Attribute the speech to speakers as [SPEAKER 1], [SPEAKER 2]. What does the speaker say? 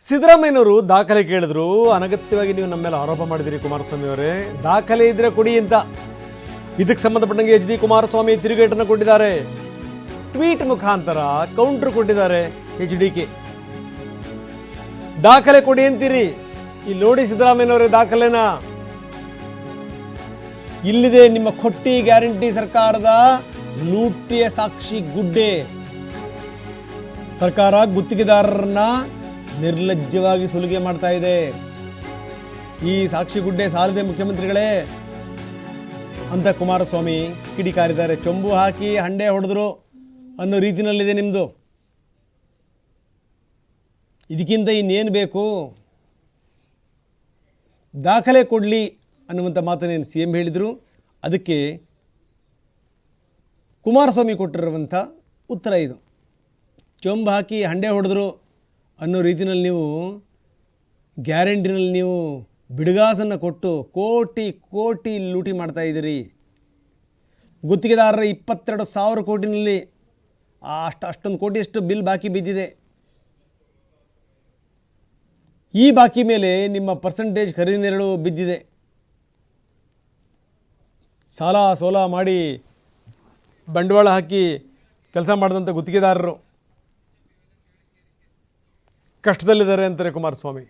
[SPEAKER 1] ಸಿದ್ದರಾಮಯ್ಯನವರು ದಾಖಲೆ ಕೇಳಿದ್ರು. ಅನಗತ್ಯವಾಗಿ ನೀವು ನಮ್ಮ ಮೇಲೆ ಆರೋಪ ಮಾಡಿದಿರಿ ಕುಮಾರಸ್ವಾಮಿ ಅವರೇ. ದಾಖಲೆ ಇದ್ರೆ ಕೊಡಿ ಅಂತ. ಇದಕ್ಕೆ ಸಂಬಂಧಪಟ್ಟಂಗೆ ಎಚ್ ಡಿ ಕುಮಾರಸ್ವಾಮಿ ತಿರುಗೇಟನ್ನು ಕೊಟ್ಟಿದ್ದಾರೆ. ಟ್ವೀಟ್ ಮುಖಾಂತರ ಕೌಂಟರ್ ಕೊಟ್ಟಿದ್ದಾರೆ HDK. ದಾಖಲೆ ಕೊಡಿ ಅಂತೀರಿ, ಇಲ್ಲಿ ನೋಡಿ ಸಿದ್ದರಾಮಯ್ಯನವರೇ ದಾಖಲೆನ. ಇಲ್ಲಿದೆ ನಿಮ್ಮ ಕೊಟ್ಟಿ ಗ್ಯಾರಂಟಿ ಸರ್ಕಾರದ ಲೂಟಿಯ ಸಾಕ್ಷಿ ಗುಡ್ಡೆ. ಸರ್ಕಾರ ಗುತ್ತಿಗೆದಾರರನ್ನ ನಿರ್ಲಜ್ಜವಾಗಿ ಸುಲಿಗೆ ಮಾಡ್ತಾ ಇದೆ. ಈ ಸಾಕ್ಷಿ ಗುಡ್ಡೆ ಸಾಲದೆ ಮುಖ್ಯಮಂತ್ರಿಗಳೇ ಅಂತ ಕುಮಾರಸ್ವಾಮಿ ಕಿಡಿಕಾರಿದ್ದಾರೆ. ಚೊಂಬು ಹಾಕಿ ಹಂಡೆ ಹೊಡೆದ್ರು ಅನ್ನೋ ರೀತಿಯಲ್ಲಿದೆ ನಿಮ್ಮದು. ಇದಕ್ಕಿಂತ ಇನ್ನೇನು ಬೇಕು? ದಾಖಲೆ ಕೊಡಲಿ ಅನ್ನುವಂಥ ಮಾತನ್ನೇನು CM ಹೇಳಿದರು. ಅದಕ್ಕೆ ಕುಮಾರಸ್ವಾಮಿ ಕೊಟ್ಟಿರುವಂಥ ಉತ್ತರ ಇದು. ಚೊಂಬು ಹಾಕಿ ಹಂಡೆ ಹೊಡೆದ್ರು ಅನ್ನೋ ರೀತಿಯಲ್ಲಿ ನೀವು ಗ್ಯಾರಂಟಿನಲ್ಲಿ ನೀವು ಬಿಡುಗಾಸನ್ನು ಕೊಟ್ಟು ಕೋಟಿ ಕೋಟಿ ಲೂಟಿ ಮಾಡ್ತಾಯಿದ್ದೀರಿ. ಗುತ್ತಿಗೆದಾರರ 22,000 ಕೋಟಿನಲ್ಲಿ ಅಷ್ಟೊಂದು ಕೋಟಿಯಷ್ಟು ಬಿಲ್ ಬಾಕಿ ಬಿದ್ದಿದೆ. ಈ ಬಾಕಿ ಮೇಲೆ ನಿಮ್ಮ ಪರ್ಸೆಂಟೇಜ್ ಖರೀದಿ ನೆರಳು ಬಿದ್ದಿದೆ. ಸಾಲ ಸೋಲ ಮಾಡಿ ಬಂಡವಾಳ ಹಾಕಿ ಕೆಲಸ ಮಾಡಿದಂಥ ಗುತ್ತಿಗೆದಾರರು ಕಷ್ಟದಲ್ಲಿದ್ದಾರೆ ಅಂತಾರೆ ಕುಮಾರಸ್ವಾಮಿ.